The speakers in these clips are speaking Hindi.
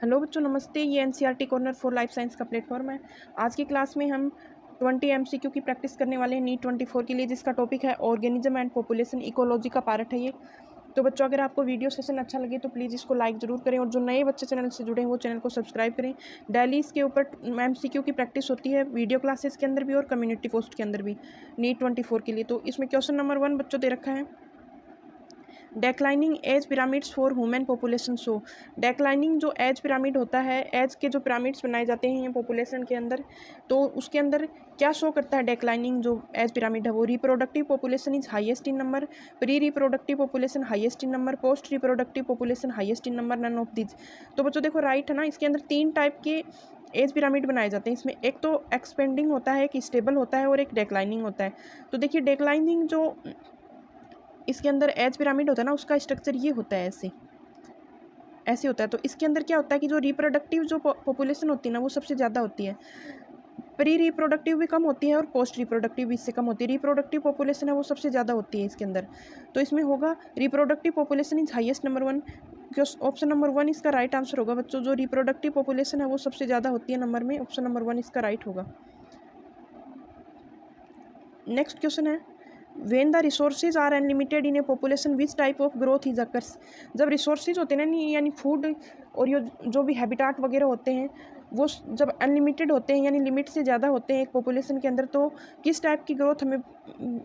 हेलो बच्चों, नमस्ते। ये NCERT corner for life science का प्लेटफॉर्म है। आज की क्लास में हम 20 एमसीक्यू की प्रैक्टिस करने वाले हैं नीट 24 के लिए, जिसका टॉपिक है ऑर्गेनिज्म एंड पॉपुलेशन इकोलॉजी का पार्ट है ये। तो बच्चों, अगर आपको वीडियो सेशन अच्छा लगे तो प्लीज़ इसको लाइक ज़रूर करें, और जो नए बच्चे चैनल से जुड़े हैं वो चैनल को सब्सक्राइब करें। डेली इसके ऊपर एमसीक्यू की प्रैक्टिस होती है, वीडियो क्लासेस के अंदर भी और कम्युनिटी पोस्ट के अंदर भी, नीट 24 के लिए। तो इसमें क्वेश्चन नंबर 1 बच्चों दे रखा है, declining age pyramids for human population show. Declining जो एज पिरामिड होता है, एज के जो पिरामिड्स बनाए जाते हैं पॉपुलेशन के अंदर, तो उसके अंदर क्या शो करता है डेक्लाइनिंग जो एज पिरामिड है वो? Reproductive population is highest in number, pre reproductive population highest in number, post reproductive population highest in number, none of this. तो बच्चों देखो, राइट है ना। इसके अंदर 3 टाइप के एज पिरामिड बनाए जाते हैं। इसमें एक तो एक्सपेंडिंग होता है, एक स्टेबल होता है और एक डेक्लाइनिंग होता है। तो देखिए, डेक्लाइनिंग जो इसके अंदर एज पिरामिड होता है ना, उसका स्ट्रक्चर ये होता है, ऐसे ऐसे होता है। तो इसके अंदर क्या होता है कि जो रिप्रोडक्टिव जो पॉपुलेशन होती है ना, वो सबसे ज़्यादा होती है। प्री रिप्रोडक्टिव भी कम होती है और पोस्ट रिप्रोडक्टिव भी इससे कम होती है। रिप्रोडक्टिव पॉपुलेशन है वो सबसे ज़्यादा होती है इसके अंदर। तो इसमें होगा reproductive population is highest, number 1। Option number 1 इसका राइट आंसर होगा बच्चों। जो रिप्रोडक्टिव पॉपुलेशन है वो सबसे ज़्यादा होती है नंबर में, ऑप्शन नंबर 1 इसका राइट होगा। नेक्स्ट क्वेश्चन है, when the resources are unlimited in a population which type of growth is occurs. जब रिसोर्सेज होते हैं ना, यानी फूड और ये जो भी हैबिटाट वगैरह होते हैं, वो जब अनलिमिटेड होते हैं यानी लिमिट से ज़्यादा होते हैं एक पॉपुलेशन के अंदर, तो किस टाइप की ग्रोथ हमें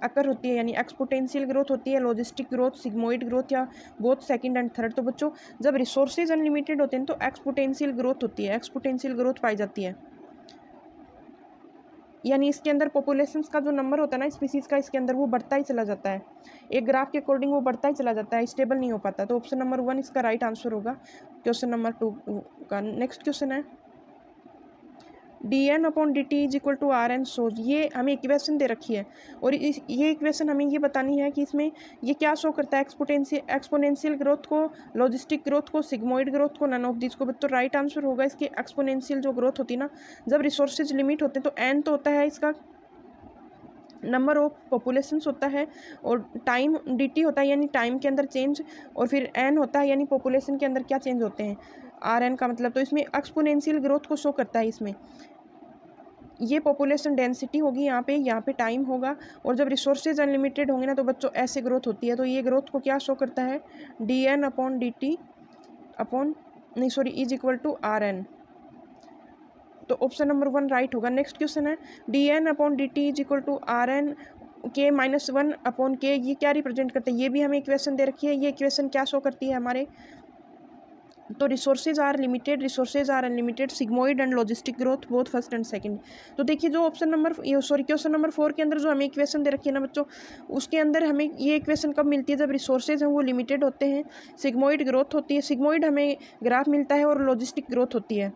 अकर होती है? यानी एक्सपोटेंशियल ग्रोथ होती है, लॉजिस्टिक ग्रोथ, सिग्मोइड ग्रोथ, या बोथ सेकंड एंड थर्ड। तो बच्चों, जब रिसोर्सेज अनलिमिटेड होते हैं तो एक्सपोटेंशियल ग्रोथ होती है, एक्सपोटेंशियल ग्रोथ पाई जाती है। यानी इसके अंदर पॉपुलेशंस का जो नंबर होता है ना स्पीसीज़ का, इसके अंदर वो बढ़ता ही चला जाता है, एक ग्राफ के अकॉर्डिंग वो बढ़ता ही चला जाता है, स्टेबल नहीं हो पाता। तो ऑप्शन नंबर 1 इसका राइट आंसर होगा क्वेश्चन नंबर 2 का। नेक्स्ट क्वेश्चन है, dn/dt is equal to R N सोज। ये हमें इक्वेशन दे रखी है, और ये इक्वेशन हमें ये बतानी है कि इसमें ये क्या शो करता है, एक्सपोनेंशियल ग्रोथ को, लॉजिस्टिक ग्रोथ को, सिग्मोइड ग्रोथ को, नन ऑफ दिस को। तो राइट आंसर होगा इसकी एक्सपोनेंशियल जो ग्रोथ होती है ना, जब रिसोर्सेज लिमिट होते हैं तो एन तो होता है इसका नंबर ऑफ पॉपुलेशंस होता है, और टाइम dt होता है यानी टाइम के अंदर चेंज, और फिर n होता है यानी पॉपुलेशन के अंदर क्या चेंज होते हैं, आर एन का मतलब। तो इसमें एक्सपोनेंशियल ग्रोथ को शो करता है। इसमें ये पॉपुलेशन डेंसिटी होगी, यहाँ पे टाइम होगा, और जब रिसोर्सेज अनलिमिटेड होंगे ना तो बच्चों ऐसे ग्रोथ होती है। तो ये ग्रोथ को क्या शो करता है, dn/dt is equal to R N. तो ऑप्शन नंबर 1 राइट होगा। नेक्स्ट क्वेश्चन है, dn/dt is equal to R N K -1/k। ये क्या रिप्रेजेंट करते हैं? ये भी हमें इक्वेशन दे रखी है। ये इक्वेशन क्या शो करती है हमारे? तो resources are limited, resources are unlimited, sigmoid and logistic growth both first and second. तो देखिए, जो क्वेश्चन नंबर 4 के अंदर जो हमें इक्वेशन दे रखी है ना बच्चों, उसके अंदर हमें ये इक्वेशन कब मिलती है? जब रिसोर्सेज हैं वो लिमिटेड होते हैं, सिग्मोइड ग्रोथ होती है, सिग्मोइड हमें ग्राफ मिलता है, और लॉजिस्टिक ग्रोथ होती है।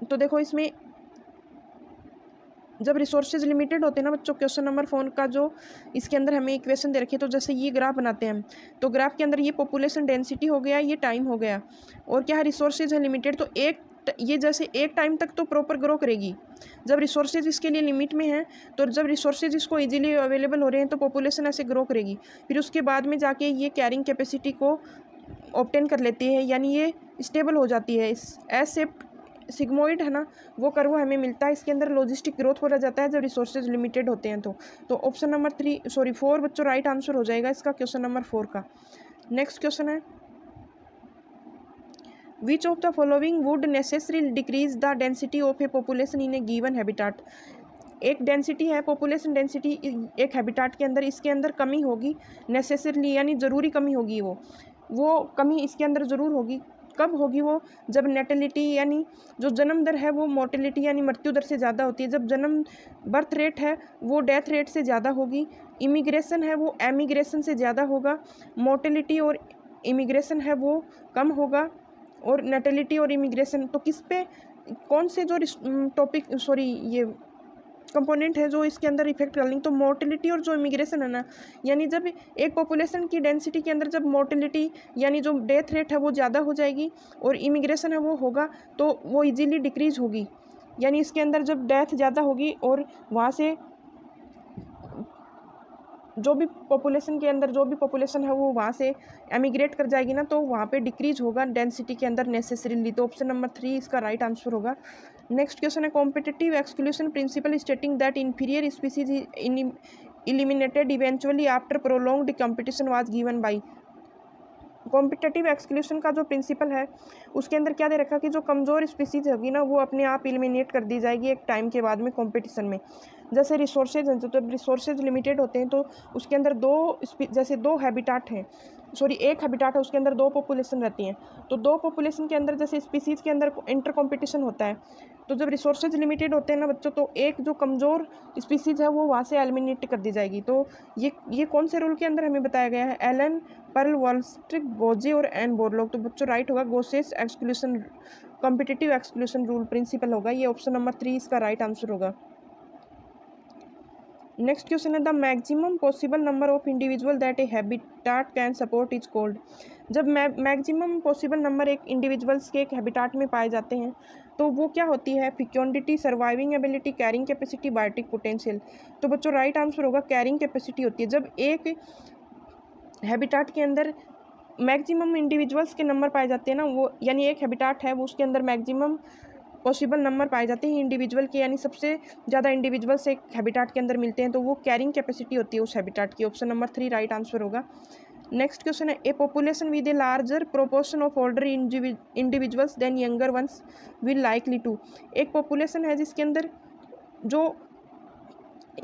तो देखो, इसमें जब रिसोर्सेज लिमिटेड होते हैं ना बच्चों, क्वेश्चन नंबर 4 का जो इसके अंदर हमें इक्वेशन दे रखी है, तो जैसे ये ग्राफ बनाते हैं हम, तो ग्राफ के अंदर ये पॉपुलेशन डेंसिटी हो गया, ये टाइम हो गया, और क्या है, रिसोर्सेज है लिमिटेड। तो ये जैसे एक टाइम तक तो प्रॉपर ग्रो करेगी, जब रिसोर्सेज इसके लिए लिमिट में है, तो जब रिसोर्सेज इसको इजीली अवेलेबल हो रहे हैं तो पॉपुलेशन ऐसे ग्रो करेगी। फिर उसके बाद में जाके ये कैरिंग कैपेसिटी को ऑब्टेन कर लेती है, यानी ये स्टेबल हो जाती है। एस सिग्मोइड है ना, वो कर्व हमें मिलता है। इसके अंदर लॉजिस्टिक ग्रोथ हो रहा जाता है जब रिसोर्सेज लिमिटेड होते हैं। तो ऑप्शन नंबर 4 बच्चों राइट आंसर हो जाएगा इसका, क्वेश्चन नंबर 4 का। नेक्स्ट क्वेश्चन है, which of the following would necessary decrease the density of A population in A given habitat. एक डेंसिटी है, पॉपुलेशन डेंसिटी एक हैबिटाट के अंदर, इसके अंदर कमी होगी नेसेसरली, यानी ज़रूरी कमी होगी। वो कमी इसके अंदर ज़रूर होगी। कब होगी वो? जब नेटेलिटी यानी जो जन्म दर है वो मोर्टेलिटी यानी मृत्यु दर से ज़्यादा होती है। जब जन्म बर्थ रेट है वो डेथ रेट से ज़्यादा होगी। इमिग्रेशन है वो एमिग्रेशन से ज़्यादा होगा। मोर्टेलिटी और इमिग्रेशन है वो कम होगा। और नेटेलिटी और इमिग्रेशन, तो किस पे कौन से जो ये कंपोनेंट है जो इसके अंदर इफेक्ट कर लेंगे? तो मोर्टेलिटी और जो इमिग्रेशन है ना, यानी जब एक पॉपुलेशन की डेंसिटी के अंदर जब मोर्टेलिटी यानी जो डेथ रेट है वो ज़्यादा हो जाएगी, और इमिग्रेशन है वो होगा, तो वो इजीली डिक्रीज होगी। यानी इसके अंदर जब डेथ ज़्यादा होगी और वहाँ से जो भी पॉपुलेशन के अंदर जो भी पॉपुलेशन है वो वहाँ से एमिग्रेट कर जाएगी ना, तो वहाँ पे डिक्रीज होगा डेंसिटी के अंदर नेसेसरीली। तो ऑप्शन नंबर 3 इसका राइट आंसर होगा। नेक्स्ट क्वेश्चन है competitive exclusion principle stating that inferior species eliminated eventually after prolonged competition was given by। Competitive exclusion का जो प्रिंसिपल है उसके अंदर क्या दे रखा कि जो कमज़ोर स्पीसीज होगी ना वो अपने आप एलिमिनेट कर दी जाएगी एक टाइम के बाद में कंपटीशन में। जैसे रिसोर्सेज हैं, तो रिसोर्सेज लिमिटेड होते हैं तो उसके अंदर जैसे दो हैबिटाट हैं, सॉरी एक हैबिटाट है, उसके अंदर दो पॉपुलेशन रहती हैं, तो दो पॉपुलेशन के अंदर जैसे स्पीसीज के अंदर इंटर कॉम्पिटिशन होता है, तो जब रिसोर्सेज लिमिटेड होते हैं ना बच्चों, तो एक जो कमज़ोर स्पीसीज है वो वहाँ से एलिमिनेट कर दी जाएगी। तो ये कौन से रूल के अंदर हमें बताया गया है? एलन पर्ल वॉल्स्ट्रिक गोजे और एन बोरलॉग। तो बच्चों राइट होगा Gause's exclusion competitive exclusion rule principle होगा, ये ऑप्शन नंबर 3 इसका राइट आंसर होगा। नेक्स्ट क्वेश्चन है the maximum possible number of individual that a habitat can support is called. जब मैक्सिमम पॉसिबल नंबर एक इंडिविजुअल्स के एक हैबिटाट में पाए जाते हैं तो वो क्या होती है? Fecundity, surviving ability, carrying capacity, biotic potential. तो बच्चों राइट आंसर होगा कैरिंग कैपेसिटी होती है। जब एक हैबिटाट के अंदर मैक्सिमम इंडिविजुअल्स के नंबर पाए जाते हैं ना, वो यानी एक हैबिटाट है वो उसके अंदर मैक्सिमम पॉसिबल नंबर पाए जाते हैं इंडिविजुअल के, यानी सबसे ज़्यादा इंडिविजुअल्स एक हैबिटाट के अंदर मिलते हैं, तो वो कैरिंग कैपेसिटी होती है उस हैबिटाट की। ऑप्शन नंबर 3 राइट आंसर होगा। नेक्स्ट क्वेश्चन है a population with a larger proportion of older individuals than younger ones will likely to. एक पॉपुलेशन है जिसके अंदर जो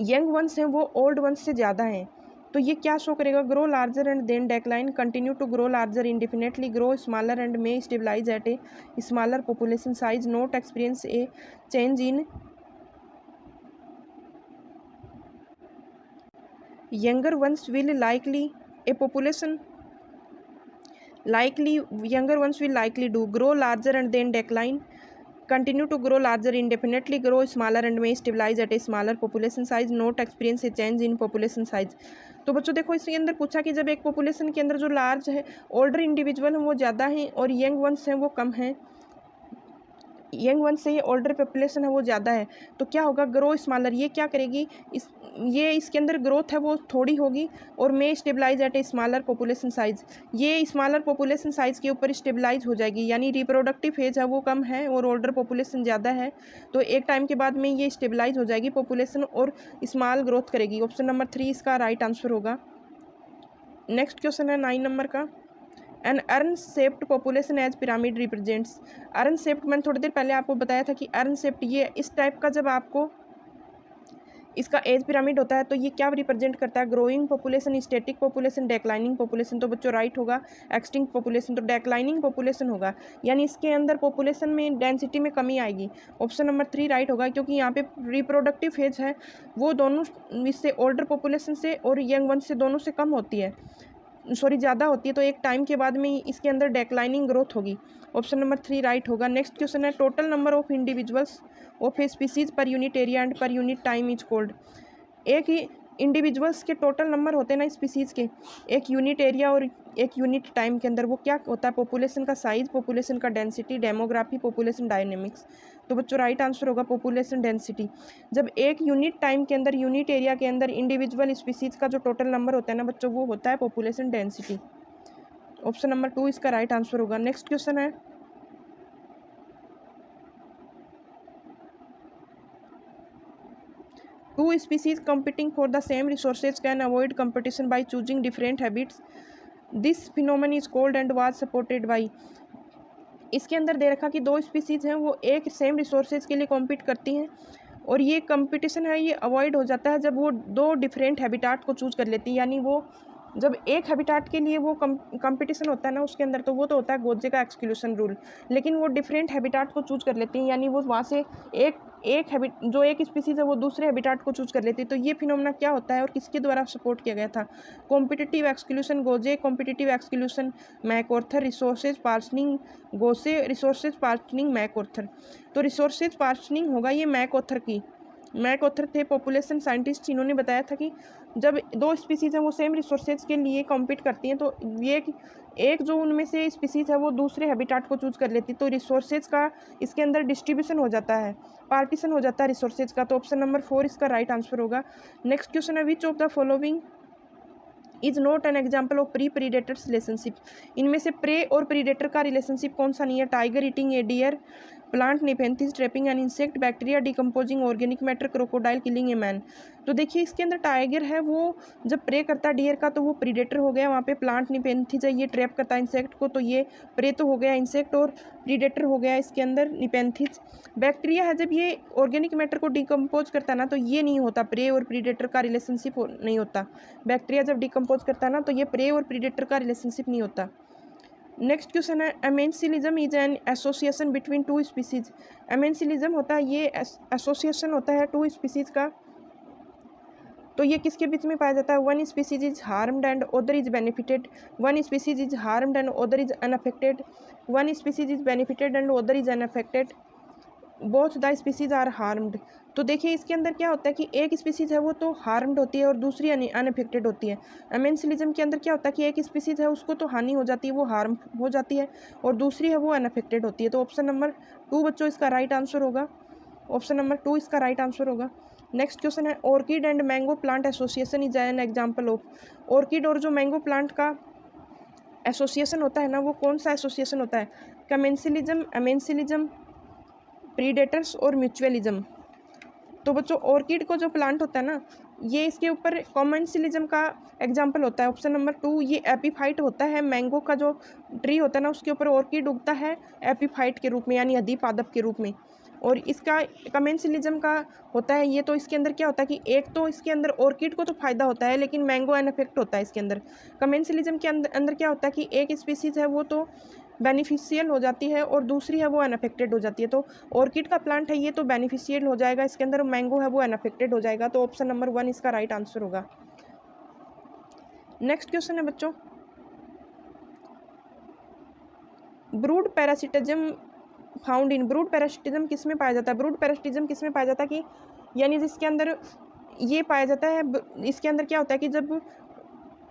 यंग वंस हैं वो ओल्ड वंस से ज़्यादा हैं, तो ये क्या शो करेगा? Grow larger and then decline, continue to grow larger indefinitely, grow smaller and may stabilise at a smaller population size, not experience a change in younger ones will likely a population likely younger ones will likely do grow larger and then decline, continue to grow larger indefinitely, grow smaller and may stabilize at a smaller population size, not experience a change in population size। तो बच्चों देखो इसके अंदर पूछा कि जब एक पॉपुलेशन के अंदर जो लार्ज है ओल्डर इंडिविजुअल हैं वो ज़्यादा हैं और यंग वंस हैं वो कम हैं, यंग वन से ये ओल्डर पॉपुलेशन है वो ज़्यादा है, तो क्या होगा? ग्रो स्मॉलर, ये क्या करेगी? इसके अंदर ग्रोथ है वो थोड़ी होगी और मे stabilise at a smaller population size, ये स्मॉलर पॉपुलेशन साइज के ऊपर स्टेबलाइज हो जाएगी, यानी रिप्रोडक्टिव फेज है वो कम है और ओल्डर पॉपुलेशन ज़्यादा है, तो एक टाइम के बाद में ये स्टेबलाइज हो जाएगी पॉपुलेशन और स्मॉल ग्रोथ करेगी। ऑप्शन नंबर 3 इसका राइट आंसर होगा। नेक्स्ट क्वेश्चन है 9 नंबर का, an urn shaped population age pyramid represents. Urn shaped मैंने थोड़ी देर पहले आपको बताया था कि अर्न शेप्ड ये इस टाइप का जब आपको इसका एज पिरामिड होता है तो ये क्या रिप्रेजेंट करता है? Growing population, static population, declining population. तो बच्चों राइट होगा एक्सटिंक्ट पॉपुलेशन, तो डेक्लाइनिंग पॉपुलेशन होगा, यानी इसके अंदर पॉपुलेशन में डेंसिटी में कमी आएगी। ऑप्शन नंबर 3 राइट होगा क्योंकि यहाँ पे रिप्रोडक्टिव फेज है वो दोनों इससे ओल्डर पॉपुलेशन से और यंग वन से दोनों से कम होती है, सॉरी ज़्यादा होती है, तो एक टाइम के बाद में इसके अंदर डेक्लाइनिंग ग्रोथ होगी। ऑप्शन नंबर 3 राइट होगा। नेक्स्ट क्वेश्चन है total number of individuals of a species per unit area and per unit time is called. एक ही इंडिविजुअल्स के टोटल नंबर होते हैं ना स्पीसीज के, एक यूनिट एरिया और एक यूनिट टाइम के अंदर, वो क्या होता है? पॉपुलेशन का साइज, पॉपुलेशन का डेंसिटी, डेमोग्राफी, पॉपुलेशन डायनेमिक्स। तो बच्चों राइट आंसर होगा पॉपुलेशन डेंसिटी। जब एक यूनिट टाइम के अंदर यूनिट एरिया के अंदर इंडिविजुअल स्पीसीज का जो टोटल नंबर होता है ना बच्चों, वो होता है पॉपुलेशन डेंसिटी। ऑप्शन नंबर 2 इसका राइट आंसर होगा। नेक्स्ट क्वेश्चन है two species competing for the same resources can avoid competition by choosing different habits. This phenomenon is called and was supported by। इसके अंदर दे रखा कि दो स्पीसीज हैं वो एक सेम रिसोर्सेज के लिए कॉम्पीट करती हैं और ये कंपटीशन है ये अवॉइड हो जाता है जब वो दो डिफरेंट हैबिटाट को चूज कर लेती हैं, यानी वो जब एक हैबिटाट के लिए वो कंपटीशन होता है ना उसके अंदर, तो वो तो होता है गोजे का एक्सक्लूशन रूल, लेकिन वो डिफरेंट हैबिटाट को चूज कर लेती हैं, यानी वो वहाँ से जो एक स्पीसीज है वो दूसरे हैबिटाट को चूज कर लेती है। तो ये फिनोमेना क्या होता है और किसके द्वारा सपोर्ट किया गया था? Competitive exclusion Gause, competitive exclusion MacArthur, resources partitioning Gause, resources partitioning MacArthur. तो रिसोर्सेज पार्सनिंग होगा ये मैकऑर्थर की, मैकऑर्थर थे पॉपुलेशन साइंटिस्ट, इन्होंने बताया था कि जब दो स्पीसीज हैं वो सेम रिसोर्सेज के लिए कॉम्पीट करती हैं तो ये एक जो उनमें से स्पीसीज है वो दूसरे हैबिटाट को चूज कर लेती है, तो रिसोर्सेज का इसके अंदर डिस्ट्रीब्यूशन हो जाता है, पार्टीशन हो जाता है रिसोर्सेज का। तो ऑप्शन नंबर 4 इसका राइट आंसर होगा। नेक्स्ट क्वेश्चन है which of the following is not an example of pre predators relationship. इनमें से प्रे और प्रीडेटर का रिलेशनशिप कौन सा नहीं है? Tiger eating a deer, plant nepenthes trapping an insect, bacteria decomposing organic matter, crocodile killing a man. तो देखिए इसके अंदर टाइगर है वो जब प्रे करता है डियर का तो वो प्रीडेटर हो गया, वहाँ पे प्लांट निपेंथिस है ये ट्रैप करता है इंसेक्ट को तो ये प्रे तो हो गया इंसेक्ट, और प्रीडेटर हो गया इसके अंदर निपेंथिस। बैक्टीरिया है जब ये ऑर्गेनिक मैटर को डिकम्पोज करता है ना तो ये नहीं होता, प्रे और प्रीडेटर का रिलेशनशिप नहीं होता। बैक्टीरिया जब डिकम्पोज करता है ना तो ये प्रे और प्रीडेटर का रिलेशनशिप नहीं होता। नेक्स्ट क्वेश्चन है amensalism is an association between two species. Amensalism होता है ये एसोसिएशन होता है टू स्पीसीज का, तो ये किसके बीच में पाया जाता है? One species is harmed and other is benefited, one species is harmed and other is unaffected, one species is benefited and other is unaffected, both the species are harmed. तो देखिए इसके अंदर क्या होता है कि एक स्पीसीज है वो तो हार्म्ड होती है और दूसरी अनअफेक्टेड होती है। एमेंसिलिज्म के अंदर क्या होता है कि एक स्पीसीज है उसको तो हानि हो जाती है, वो हार्म हो जाती है, और दूसरी है वो अनअफेक्टेड होती है। तो ऑप्शन नंबर 2 बच्चों इसका राइट आंसर होगा, ऑप्शन नंबर 2 इसका राइट आंसर होगा। नेक्स्ट क्वेश्चन है orchid and mango plant association is an example of. Orchid और जो मैंगो प्लांट का एसोसिएशन होता है ना वो कौन सा एसोसिएशन होता है? कमेंसिलिज्म, एमेंसिलिज्म, प्रीडेटर्स और म्यूचुअलिज्म। तो बच्चों ऑर्किड को जो प्लांट होता है ना ये इसके ऊपर कॉमेंसिलिज्म का एग्जाम्पल होता है, ऑप्शन नंबर 2। ये एपीफाइट होता है, मैंगो का जो ट्री होता है ना उसके ऊपर ऑर्किड उगता है एपीफाइट के रूप में यानी अधि पादप के रूप में। और इसका कमेंसिलिज्म का होता है ये, तो इसके अंदर क्या होता है कि एक तो इसके अंदर ऑर्किड को तो फायदा होता है लेकिन मैंगो अनअफेक्ट होता है इसके अंदर। कमेंसिलिज्म के अंदर क्या होता है कि एक स्पीसीज है वो तो बेनिफिशियल हो जाती है और दूसरी है वो अनअफेक्टेड हो जाती है। तो ऑर्किड का प्लांट है ये तो बेनिफिशियल हो जाएगा इसके अंदर, मैंगो है वो अनअफेक्टेड हो जाएगा। तो ऑप्शन नंबर 1 इसका राइट आंसर होगा। नेक्स्ट क्वेश्चन है बच्चों brood parasitism found in. Brood parasitism किस में पाया जाता है? ब्रूड पैरासिटिज्म किस में पाया जाता है कि यानी जिसके अंदर ये पाया जाता है, इसके अंदर क्या होता है कि जब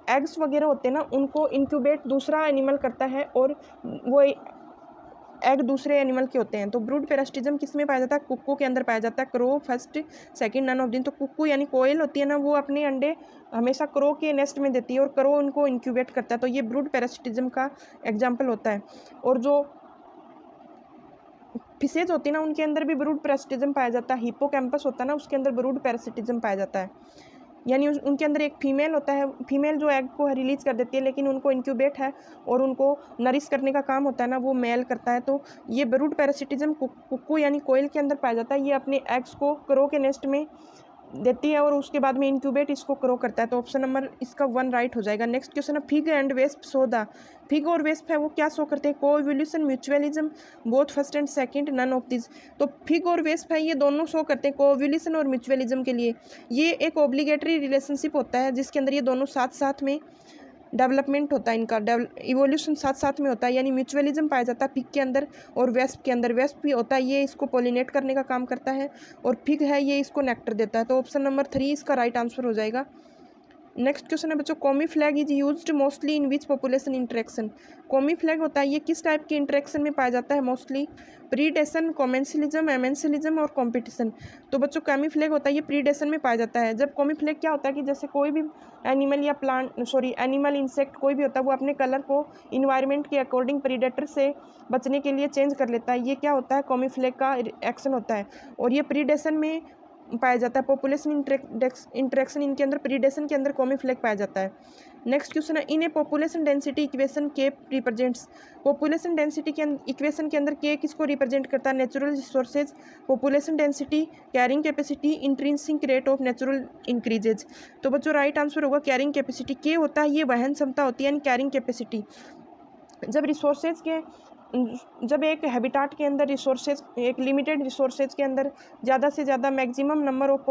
एग्स वगैरह होते हैं ना उनको इंक्यूबेट दूसरा एनिमल करता है और वो एग दूसरे एनिमल के होते हैं। तो ब्रूड पैरासिटिज्म किस में पाया जाता है? कुक्कू के अंदर पाया जाता है। Crow first, second, none of them. तो कुक्कू यानी कोयल होती है ना वो अपने अंडे हमेशा क्रो के नेस्ट में देती है और क्रो उनको इंक्यूबेट करता है, तो ये ब्रूड पैरासिटिज्म का एग्जाम्पल होता है। और जो फिशेज होती है ना उनके अंदर भी ब्रूड पैरासिटिज्म पाया जाता है। हिप्पोकैम्पस होता है ना उसके अंदर ब्रूड पैरासिटिज्म पाया जाता है, यानी उनके अंदर एक फीमेल होता है, फीमेल जो एग को रिलीज कर देती है लेकिन उनको इंक्यूबेट है और उनको नरिश करने का काम होता है ना वो मेल करता है। तो ये ब्रूड पैरासिटिज्म कुक्कू यानी कोयल के अंदर पाया जाता है। ये अपने एग्स को क्रो के नेस्ट में देती है और उसके बाद में इंक्यूबेट इसको क्रो करता है। तो ऑप्शन नंबर इसका 1 राइट हो जाएगा। नेक्स्ट क्वेश्चन है fig and wasp show the. Fig और वेस्प है वो क्या शो करते हैं? Coevolution, mutualism, both first and second, none of this. तो फिग और वेस्प है ये दोनों शो करते हैं कोएवोल्यूशन और म्यूचुअलिज्म के लिए। ये एक ऑब्लिगेटरी रिलेशनशिप होता है जिसके अंदर ये दोनों साथ साथ में डेवलपमेंट होता है, इनका इवोल्यूशन साथ साथ में होता है, यानी म्यूचुअलिज्म पाया जाता है फिग के अंदर और वेस्प के अंदर। वेस्प भी होता है ये इसको पोलिनेट करने का काम करता है और फिग है ये इसको नेक्टर देता है। तो ऑप्शन नंबर 3 इसका राइट आंसर हो जाएगा। नेक्स्ट क्वेश्चन है बच्चों camouflage is used mostly in which population interaction. Camouflage होता है ये किस टाइप के इंटरेक्शन में पाया जाता है? मोस्टली प्रीडेशन, कॉमेंसिलिज्म, एमेंसिलिज्म और कॉम्पिटिशन। तो बच्चों कॉमी फ्लैग होता है ये प्रीडेशन में पाया जाता है। जब कॉमी फ्लैग क्या होता है कि जैसे कोई भी एनिमल या एनिमल इंसेक्ट कोई भी होता है वो अपने कलर को इन्वायरमेंट के अकॉर्डिंग प्रीडेटर से बचने के लिए चेंज कर लेता है। ये क्या होता है? कॉमी फ्लैग का एक्शन होता है और ये प्रीडेशन में पाया जाता है। पॉपुलेशन इंटरेक्शन इनके अंदर प्रीडेशन के अंदर कॉमी फ्लैग पाया जाता है। नेक्स्ट क्वेश्चन है इन ए पॉपुलेशन डेंसिटी इक्वेशन के रिप्रेजेंट्स। पॉपुलेशन डेंसिटी के इक्वेशन के अंदर के किसको रिप्रेजेंट करता है? Natural resources, population density, carrying capacity, intrinsic rate of natural increases. तो बच्चों राइट आंसर होगा कैरिंग कैपेसिटी। के होता है ये वहन क्षमता होती है यानी कैरिंग कैपेसिटी। जब एक हैबिटाट के अंदर रिसोर्सेज एक लिमिटेड रिसोर्सेज के अंदर ज़्यादा से ज़्यादा मैक्सिमम नंबर ऑफ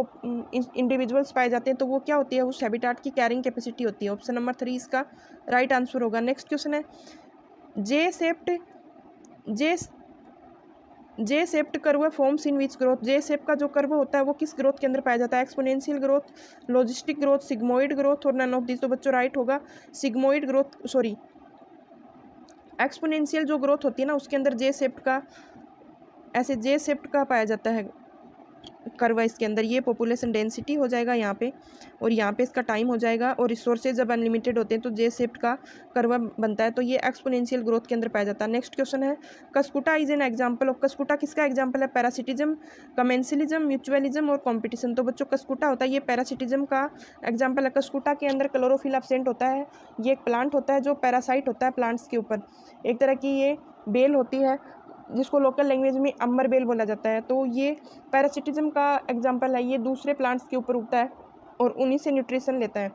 इंडिविजुअल्स पाए जाते हैं तो वो क्या होती है? उस हैबिटाट की कैरिंग कैपेसिटी होती है। ऑप्शन नंबर 3 इसका राइट आंसर होगा। नेक्स्ट क्वेश्चन है जे shaped curve forms in which growth. J shape का जो कर्व होता है वो किस ग्रोथ के अंदर पाया जाता है? Exponential growth, logistic growth, sigmoid growth और नन ऑफ दिस। तो बच्चों राइट होगा सिग्मोइड ग्रोथ, सॉरी एक्सपोनेंशियल जो ग्रोथ होती है ना उसके अंदर जे शेप्ड का पाया जाता है कर्व है इसके अंदर, ये पॉपुलेशन डेंसिटी हो जाएगा यहाँ पे, और यहाँ पे इसका टाइम हो जाएगा। और रिसोर्सेज जब अनलिमिटेड होते हैं तो जे शेप्ड का कर्व बनता है, तो ये एक्सपोनेंशियल ग्रोथ के अंदर पाया जाता है। नेक्स्ट क्वेश्चन है, Cuscuta is an example of, Cuscuta किसका एग्जाम्पल है? पैरासिटिज्म, कमेंसिलिज्म, म्यूचुअलिज्म और कॉम्पिटिशन। तो बच्चों कस्कुटा होता है ये पैरासिटिज्म का एग्जाम्पल है। कस्कुटा के अंदर क्लोरोफिल एब्सेंट होता है, ये एक प्लांट होता है जो पैरासाइट होता है प्लांट्स के ऊपर, एक तरह की ये बेल होती है जिसको लोकल लैंग्वेज में अम्बर बेल बोला जाता है। तो ये पैरासिटिज्म का एग्जाम्पल है, ये दूसरे प्लांट्स के ऊपर उगता है और उन्हीं से न्यूट्रिशन लेता है।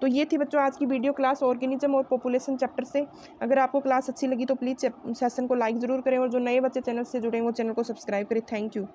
तो ये थी बच्चों आज की वीडियो क्लास ऑर्गेनिज्म और पॉपुलेशन चैप्टर से। अगर आपको क्लास अच्छी लगी तो प्लीज़ सेशन को लाइक ज़रूर करें, और जो नए बच्चे चैनल से जुड़े हैं वो चैनल को सब्सक्राइब करें। Thank you.